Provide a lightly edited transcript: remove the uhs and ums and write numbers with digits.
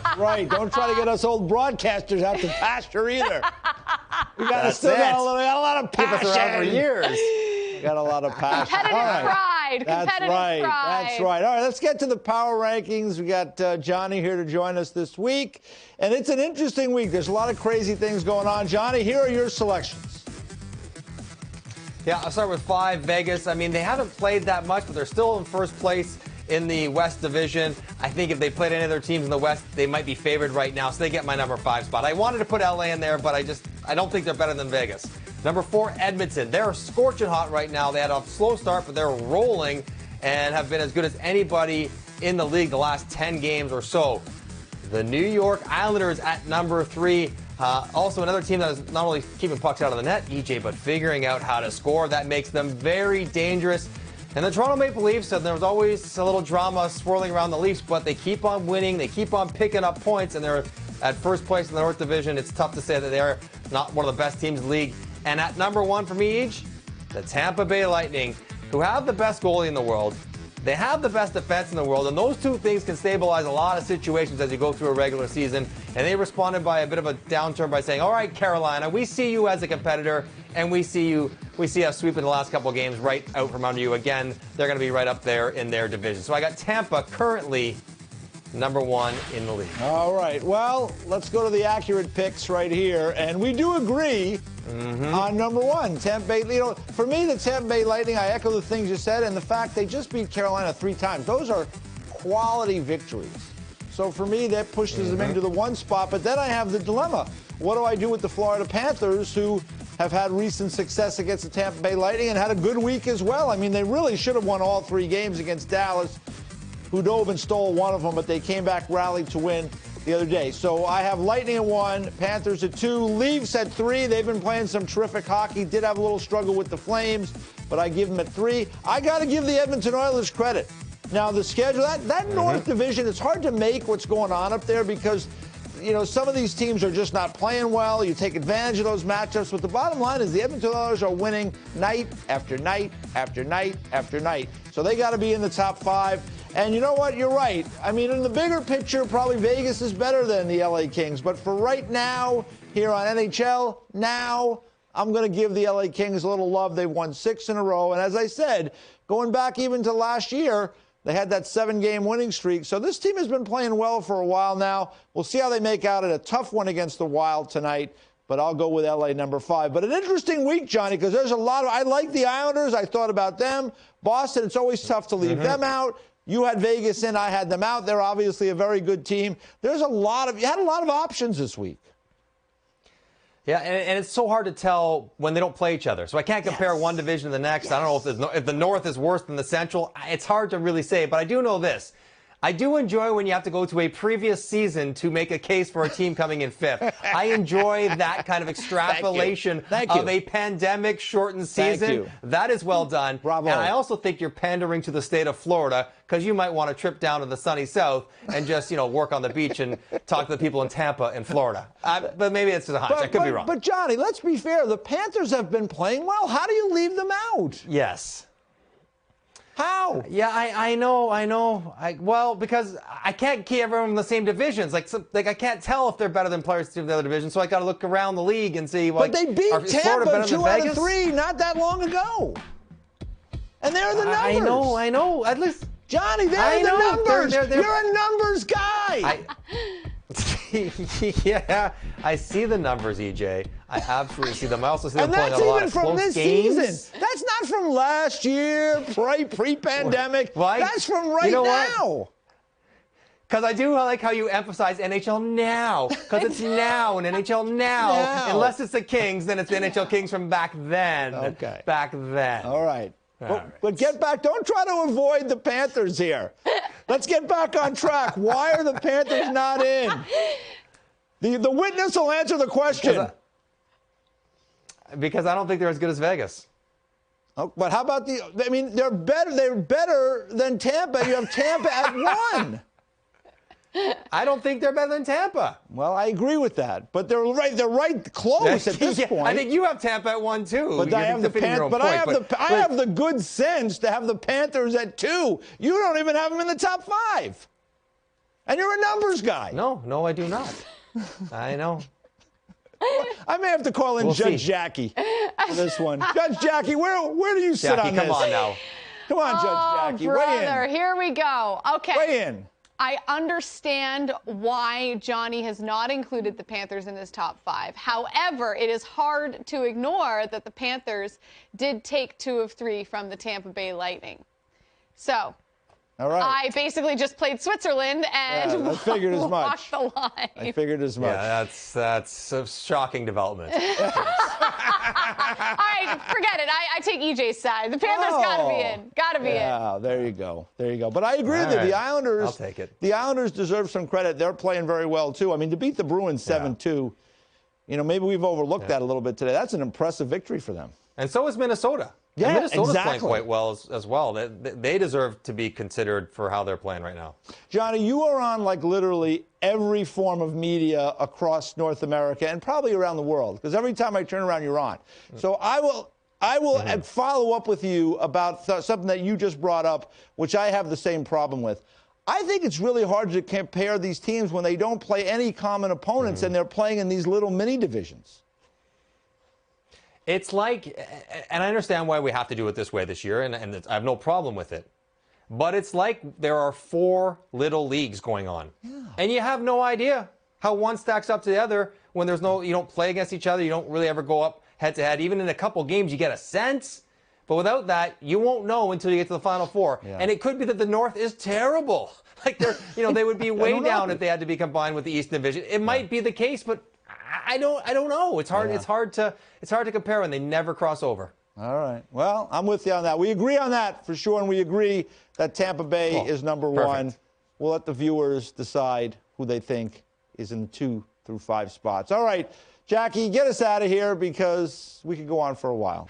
That's right. Don't try to get us old broadcasters out to pasture either. We got a lot of passion. Keep us around for years. We got a lot of passion. Competitive pride. That's right. That's right. All right, let's get to the power rankings. We got Johnny here to join us this week. And it's an interesting week. There's a lot of crazy things going on. Johnny, here are your selections. Yeah, I'll start with 5, Vegas. I mean, they haven't played that much, but they're still in first place in the West Division. I think if they played any other teams in the West, they might be favored right now, so they get my number 5 spot. I wanted to put LA in there, but I don't think they're better than Vegas. Number 4, Edmonton. They're scorching hot right now. They had a slow start, but they're rolling and have been as good as anybody in the league the last 10 games or so. The New York Islanders at number 3. Also another team that is not only keeping pucks out of the net, EJ, but figuring out how to score. That makes them very dangerous. And the Toronto Maple Leafs, and there was always a little drama swirling around the Leafs, but they keep on winning. They keep on picking up points, and they're at first place in the North Division. It's tough to say that they're not one of the best teams in the league. And at number 1 for me, the Tampa Bay Lightning, who have the best goalie in the world. They have the best defense in the world, and those two things can stabilize a lot of situations as you go through a regular season. And they responded by a bit of a downturn by saying, all right, Carolina, we see you as a competitor, and we see us sweeping the last couple of games right out from under you. Again, they're going to be right up there in their division. So I got Tampa currently number 1 in the league. All right. Well, let's go to the accurate picks right here. And we do agree on number 1, Tampa Bay. You know, for me, the Tampa Bay Lightning, I echo the things you said, and the fact they just beat Carolina 3 times. Those are quality victories. So for me, that pushes them into the 1 spot. But then I have the dilemma. What do I do with the Florida Panthers, who have had recent success against the Tampa Bay Lightning and had a good week as well? I mean, they really should have won all 3 games against Dallas, who dove and stole one of them, but they came back, rallied to win the other day. So I have Lightning at 1, Panthers at 2, Leafs at 3. They've been playing some terrific hockey. Did have a little struggle with the Flames, but I give them at 3. I got to give the Edmonton Oilers credit. Now, the schedule, that North Division, it's hard to make what's going on up there because, you know, some of these teams are just not playing well. You take advantage of those matchups. But the bottom line is the Edmonton Oilers are winning night after night after night after night. So they got to be in the top 5. And you know what? You're right. I mean, in the bigger picture, probably Vegas is better than the LA Kings. But for right now, here on NHL, I'm going to give the LA Kings a little love. They've won 6 in a row. And as I said, going back even to last year, they had that 7-game winning streak. So this team has been playing well for a while now. We'll see how they make out at a tough one against the Wild tonight. But I'll go with LA number 5. But an interesting week, Johnny, because there's a lot of – I like the Islanders. I thought about them. Boston, it's always tough to leave them out. You had Vegas in. I had them out. They're obviously a very good team. You had a lot of options this week. Yeah, and it's so hard to tell when they don't play each other. So I can't compare one division to the next. I don't know if the North is worse than the Central. It's hard to really say, but I do know this. I do enjoy when you have to go to a previous season to make a case for a team coming in 5th. I enjoy that kind of extrapolation of a pandemic-shortened season. That is well done. Bravo. And I also think you're pandering to the state of Florida because you might want to trip down to the sunny South and just, work on the beach and talk to the people in Tampa and Florida. But maybe it's just a hunch. I could be wrong. But, Johnny, let's be fair. The Panthers have been playing well. How do you leave them out? Yes. How? Yeah, I know. Well, because I can't keep everyone in the same divisions. Like I can't tell if they're better than players in the other division. So I got to look around the league and see. But they beat Tampa 2 out of 3 not that long ago, and they're the numbers. I know. At least Johnny, they're the numbers. You're a numbers guy. Yeah, I see the numbers, EJ. I absolutely see them. I also see them playing a lot of close games. And that's even from this season. That's not from last year, pre-pandemic. That's from right now. Because I do like how you emphasize NHL now. Because it's now and NHL now. Unless it's the Kings, then it's the NHL Kings from back then. Okay. Back then. All right. But get back. Don't try to avoid the Panthers here. Let's get back on track. Why are the Panthers not in? The witness will answer the question. Because I don't think they're as good as Vegas. Oh, but how about they're better. They're better than Tampa. You have Tampa at 1. I don't think they're better than Tampa. Well, I agree with that, but they're right close at this point. I think you have Tampa at 1 too. But I have the good sense to have the Panthers at 2. You don't even have them in the top 5. And you're a numbers guy. No, I do not. I know. I may have to call in Judge Jackie for this one. Judge Jackie, where do you sit on this? Come on now. Come on, Judge Jackie. Brother, weigh in. Here we go. Okay. Weigh in. I understand why Johnny has not included the Panthers in his top 5. However, it is hard to ignore that the Panthers did take 2 of 3 from the Tampa Bay Lightning. So, all right. I basically just played Switzerland and I figured as much. walked the line. I figured as much. Yeah, that's a shocking development. All right, forget it. I take EJ's side. The Panthers got to be in. Got to be in. Yeah, there you go. There you go. But I agree with you. The Islanders, I'll take it. The Islanders deserve some credit. They're playing very well, too. I mean, to beat the Bruins 7-2, maybe we've overlooked that a little bit today. That's an impressive victory for them. And so is Minnesota. Yeah, and Minnesota's exactly. playing quite well as well. They deserve to be considered for how they're playing right now. Johnny, you are on like literally every form of media across North America and probably around the world, because every time I turn around, you're on. So I will follow up with you about something that you just brought up, which I have the same problem with. I think it's really hard to compare these teams when they don't play any common opponents and they're playing in these little mini divisions. It's like, and I understand why we have to do it this way this year, and I have no problem with it. But it's like there are 4 little leagues going on. Yeah. And you have no idea how one stacks up to the other when you don't play against each other. You don't really ever go up head to head. Even in a couple games, you get a sense. But without that, you won't know until you get to the Final Four. Yeah. And it could be that the North is terrible. Like they would be way down if they had to be combined with the East Division. It might be the case, but I don't know. It's hard. Yeah. It's hard to compare when they never cross over. All right. Well, I'm with you on that. We agree on that for sure, and we agree that Tampa Bay is number 1. We'll let the viewers decide who they think is in the 2 through 5 spots. All right, Jackie, get us out of here because we could go on for a while.